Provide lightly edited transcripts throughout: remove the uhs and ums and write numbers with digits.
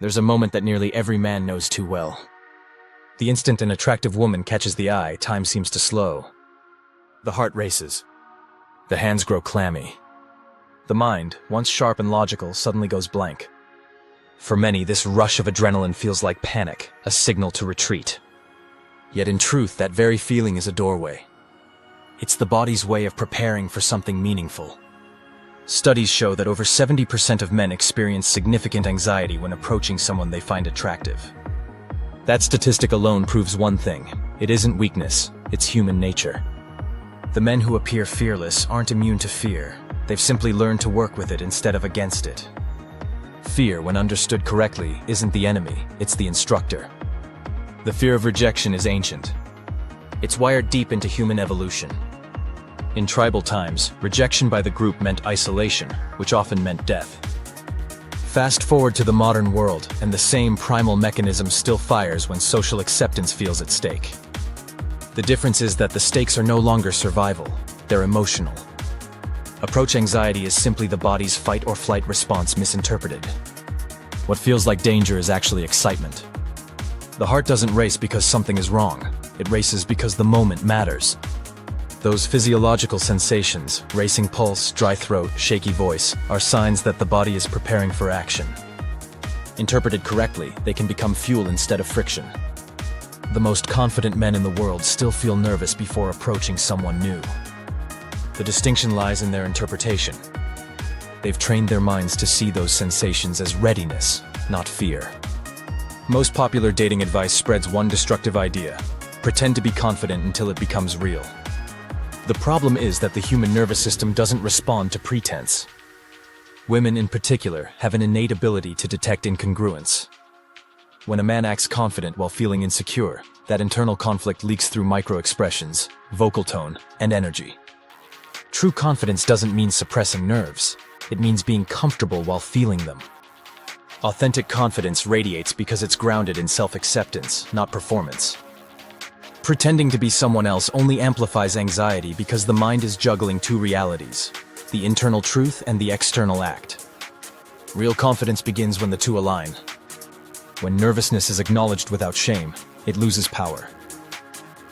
There's a moment that nearly every man knows too well. The instant an attractive woman catches the eye, time seems to slow. The heart races. The hands grow clammy. The mind, once sharp and logical, suddenly goes blank. For many, this rush of adrenaline feels like panic, a signal to retreat. Yet in truth, that very feeling is a doorway. It's the body's way of preparing for something meaningful. Studies show that over 70% of men experience significant anxiety when approaching someone they find attractive. That statistic alone proves one thing: it isn't weakness, it's human nature. The men who appear fearless aren't immune to fear. They've simply learned to work with it instead of against it. Fear, when understood correctly, isn't the enemy, it's the instructor. The fear of rejection is ancient. It's wired deep into human evolution. In tribal times, rejection by the group meant isolation, which often meant death. Fast forward to the modern world, and the same primal mechanism still fires when social acceptance feels at stake. The difference is that the stakes are no longer survival, they're emotional. Approach anxiety is simply the body's fight or flight response misinterpreted. What feels like danger is actually excitement. The heart doesn't race because something is wrong, it races because the moment matters. Those physiological sensations, racing pulse, dry throat, shaky voice, are signs that the body is preparing for action. Interpreted correctly, they can become fuel instead of friction. The most confident men in the world still feel nervous before approaching someone new. The distinction lies in their interpretation. They've trained their minds to see those sensations as readiness, not fear. Most popular dating advice spreads one destructive idea: pretend to be confident until it becomes real. The problem is that the human nervous system doesn't respond to pretense. Women in particular have an innate ability to detect incongruence. When a man acts confident while feeling insecure, that internal conflict leaks through micro-expressions, vocal tone, and energy. True confidence doesn't mean suppressing nerves. It means being comfortable while feeling them. Authentic confidence radiates because it's grounded in self-acceptance, not performance. Pretending to be someone else only amplifies anxiety because the mind is juggling two realities: the internal truth and the external act. Real confidence begins when the two align. When nervousness is acknowledged without shame, it loses power.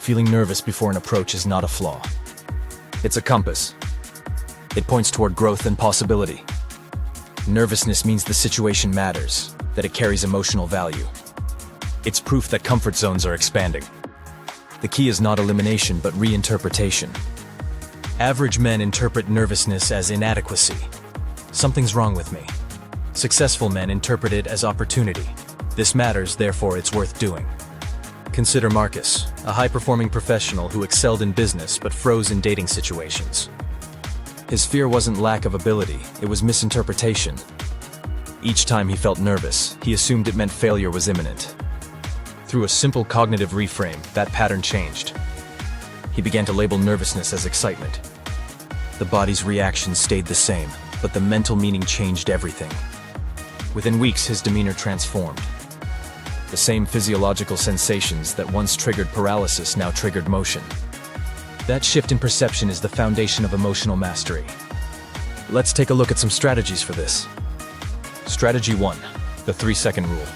Feeling nervous before an approach is not a flaw. It's a compass. It points toward growth and possibility. Nervousness means the situation matters, that it carries emotional value. It's proof that comfort zones are expanding. The key is not elimination, but reinterpretation. Average men interpret nervousness as inadequacy. Something's wrong with me. Successful men interpret it as opportunity. This matters, therefore it's worth doing. Consider Marcus, a high-performing professional who excelled in business but froze in dating situations. His fear wasn't lack of ability, it was misinterpretation. Each time he felt nervous, he assumed it meant failure was imminent. Through a simple cognitive reframe, that pattern changed. He began to label nervousness as excitement. The body's reaction stayed the same, but the mental meaning changed everything. Within weeks, his demeanor transformed. The same physiological sensations that once triggered paralysis now triggered motion. That shift in perception is the foundation of emotional mastery. Let's take a look at some strategies for this. Strategy 1, the 3-second rule.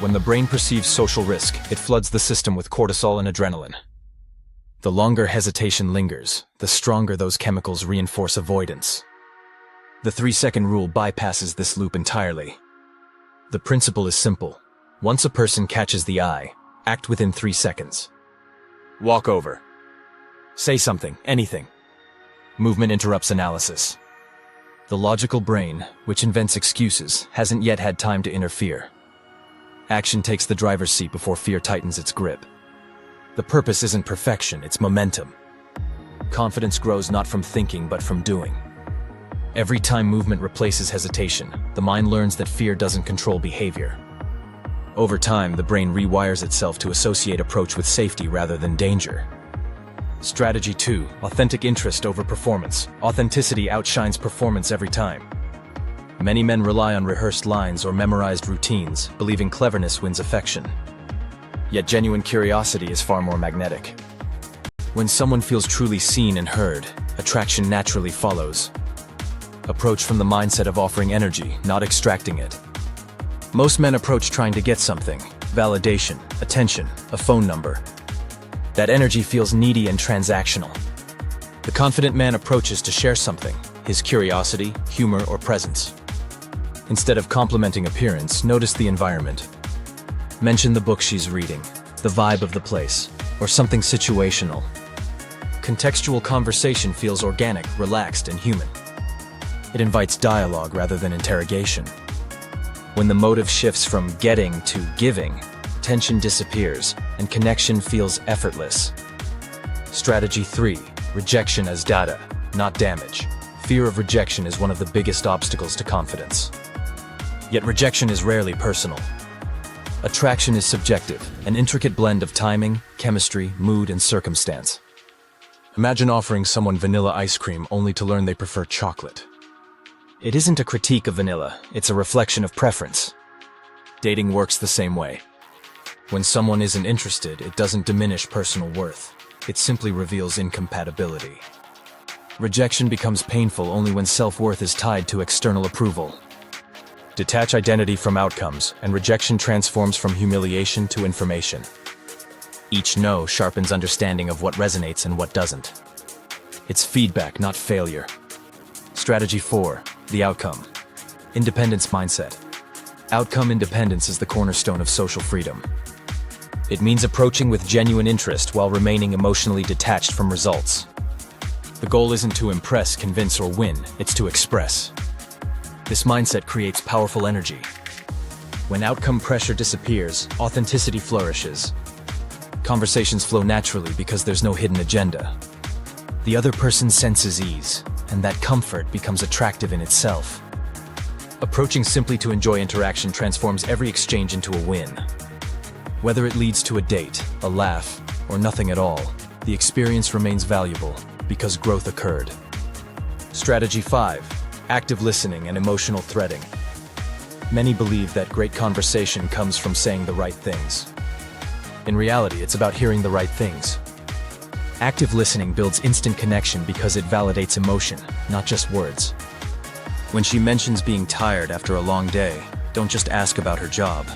When the brain perceives social risk, it floods the system with cortisol and adrenaline. The longer hesitation lingers, the stronger those chemicals reinforce avoidance. The 3-second rule bypasses this loop entirely. The principle is simple. Once a person catches the eye, act within 3 seconds. Walk over. Say something, anything. Movement interrupts analysis. The logical brain, which invents excuses, hasn't yet had time to interfere. Action takes the driver's seat before fear tightens its grip. The purpose isn't perfection, it's momentum. Confidence grows not from thinking, but from doing. Every time movement replaces hesitation, the mind learns that fear doesn't control behavior. Over time, the brain rewires itself to associate approach with safety rather than danger. Strategy 2, authentic interest over performance. Authenticity outshines performance every time. Many men rely on rehearsed lines or memorized routines, believing cleverness wins affection. Yet genuine curiosity is far more magnetic. When someone feels truly seen and heard, attraction naturally follows. Approach from the mindset of offering energy, not extracting it. Most men approach trying to get something: validation, attention, a phone number. That energy feels needy and transactional. The confident man approaches to share something: his curiosity, humor, or presence. Instead of complimenting appearance, notice the environment. Mention the book she's reading, the vibe of the place, or something situational. Contextual conversation feels organic, relaxed, and human. It invites dialogue rather than interrogation. When the motive shifts from getting to giving, tension disappears and connection feels effortless. Strategy 3: rejection as data, not damage. Fear of rejection is one of the biggest obstacles to confidence. Yet rejection is rarely personal. Attraction is subjective, an intricate blend of timing, chemistry, mood, and circumstance. Imagine offering someone vanilla ice cream only to learn they prefer chocolate. It isn't a critique of vanilla, it's a reflection of preference. Dating works the same way. When someone isn't interested, it doesn't diminish personal worth. It simply reveals incompatibility. Rejection becomes painful only when self-worth is tied to external approval. Detach identity from outcomes, and rejection transforms from humiliation to information. Each no sharpens understanding of what resonates and what doesn't. It's feedback, not failure. Strategy 4: the outcome. Independence mindset. Outcome independence is the cornerstone of social freedom. It means approaching with genuine interest while remaining emotionally detached from results. The goal isn't to impress, convince, or win, it's to express. This mindset creates powerful energy. When outcome pressure disappears, authenticity flourishes. Conversations flow naturally because there's no hidden agenda. The other person senses ease, and that comfort becomes attractive in itself. Approaching simply to enjoy interaction transforms every exchange into a win. Whether it leads to a date, a laugh, or nothing at all, the experience remains valuable because growth occurred. Strategy 5: active listening and emotional threading. Many believe that great conversation comes from saying the right things. In reality, it's about hearing the right things. Active listening builds instant connection because it validates emotion, not just words. When she mentions being tired after a long day, don't just ask about her job.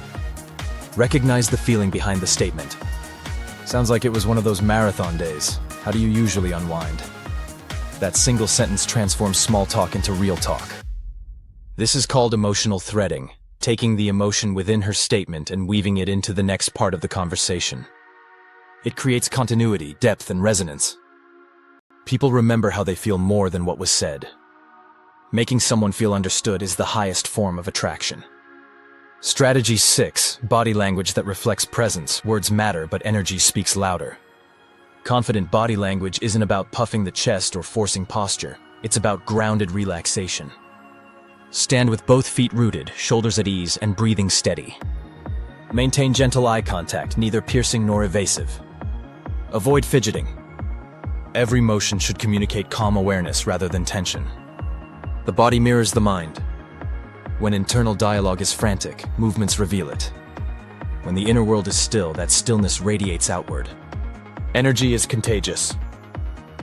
Recognize the feeling behind the statement. Sounds like it was one of those marathon days. How do you usually unwind? That single sentence transforms small talk into real talk. This is called emotional threading, taking the emotion within her statement and weaving it into the next part of the conversation. It creates continuity, depth, and resonance. People remember how they feel more than what was said. Making someone feel understood is the highest form of attraction. Strategy 6: body language that reflects presence. Words matter, but energy speaks louder. Confident body language isn't about puffing the chest or forcing posture. It's about grounded relaxation. Stand with both feet rooted, shoulders at ease, and breathing steady. Maintain gentle eye contact, neither piercing nor evasive. Avoid fidgeting. Every motion should communicate calm awareness rather than tension. The body mirrors the mind. When internal dialogue is frantic, movements reveal it. When the inner world is still, that stillness radiates outward. Energy is contagious.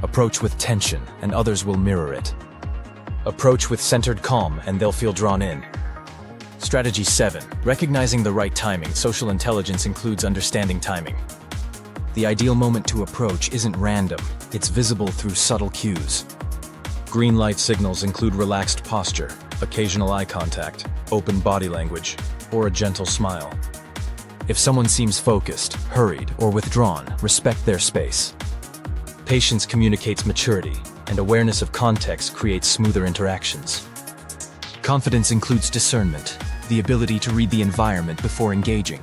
Approach with tension, and others will mirror it. Approach with centered calm, and they'll feel drawn in. Strategy 7: recognizing the right timing. Social intelligence includes understanding timing. The ideal moment to approach isn't random, it's visible through subtle cues. Green light signals include relaxed posture, occasional eye contact, open body language, or a gentle smile. If someone seems focused, hurried, or withdrawn, respect their space. Patience communicates maturity, and awareness of context creates smoother interactions. Confidence includes discernment, the ability to read the environment before engaging.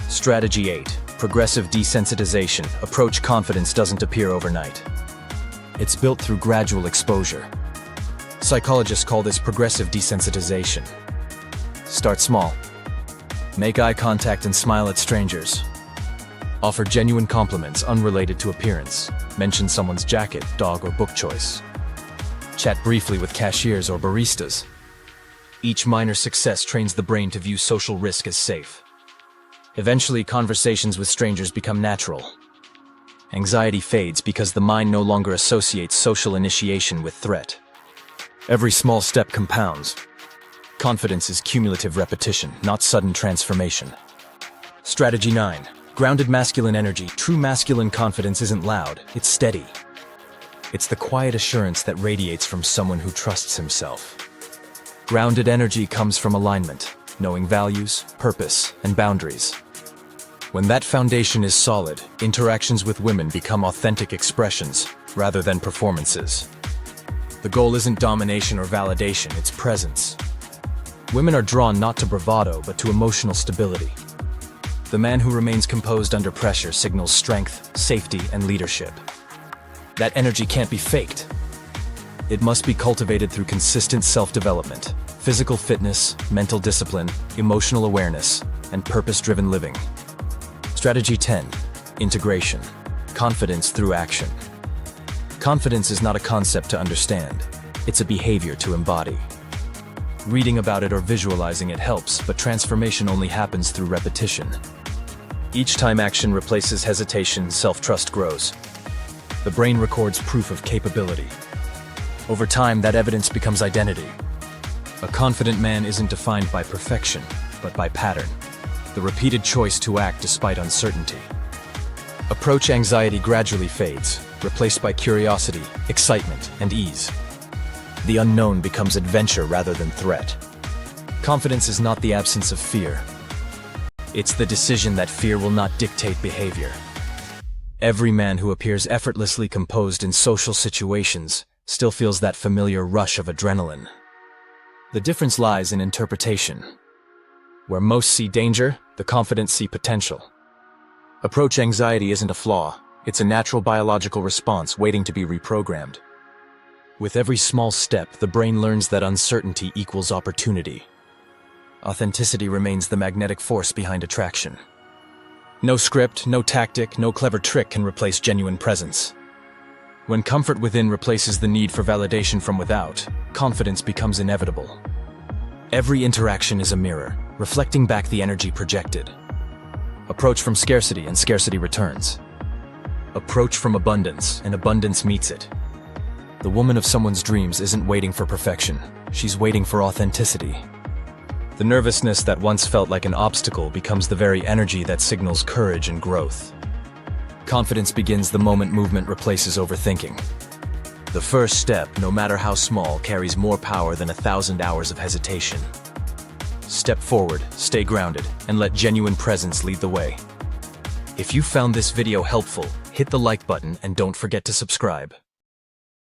Strategy 8: progressive desensitization. Approach confidence doesn't appear overnight. It's built through gradual exposure. Psychologists call this progressive desensitization. Start small. Make eye contact and smile at strangers. Offer genuine compliments unrelated to appearance. Mention someone's jacket, dog, or book choice. Chat briefly with cashiers or baristas. Each minor success trains the brain to view social risk as safe. Eventually, conversations with strangers become natural. Anxiety fades because the mind no longer associates social initiation with threat. Every small step compounds. Confidence is cumulative repetition, not sudden transformation. Strategy 9. Grounded masculine energy. True masculine confidence isn't loud, it's steady. It's the quiet assurance that radiates from someone who trusts himself. Grounded energy comes from alignment, knowing values, purpose, and boundaries. When that foundation is solid, interactions with women become authentic expressions rather than performances. The goal isn't domination or validation, it's presence. Women are drawn not to bravado, but to emotional stability. The man who remains composed under pressure signals strength, safety, and leadership. That energy can't be faked. It must be cultivated through consistent self-development, physical fitness, mental discipline, emotional awareness, and purpose-driven living. Strategy 10. Integration. Confidence through action. Confidence is not a concept to understand. It's a behavior to embody. Reading about it or visualizing it helps, but transformation only happens through repetition. Each time action replaces hesitation, self-trust grows. The brain records proof of capability. Over time, that evidence becomes identity. A confident man isn't defined by perfection, but by pattern. The repeated choice to act despite uncertainty. Approach anxiety gradually fades, replaced by curiosity, excitement, and ease. The unknown becomes adventure rather than threat. Confidence is not the absence of fear. It's the decision that fear will not dictate behavior. Every man who appears effortlessly composed in social situations still feels that familiar rush of adrenaline. The difference lies in interpretation. Where most see danger, the confident see potential. Approach anxiety isn't a flaw, it's a natural biological response waiting to be reprogrammed. With every small step, the brain learns that uncertainty equals opportunity. Authenticity remains the magnetic force behind attraction. No script, no tactic, no clever trick can replace genuine presence. When comfort within replaces the need for validation from without, confidence becomes inevitable. Every interaction is a mirror, reflecting back the energy projected. Approach from scarcity, and scarcity returns. Approach from abundance, and abundance meets it. The woman of someone's dreams isn't waiting for perfection, she's waiting for authenticity. The nervousness that once felt like an obstacle becomes the very energy that signals courage and growth. Confidence begins the moment movement replaces overthinking. The first step, no matter how small, carries more power than 1,000 hours of hesitation. Step forward, stay grounded, and let genuine presence lead the way. If you found this video helpful, hit the like button and don't forget to subscribe.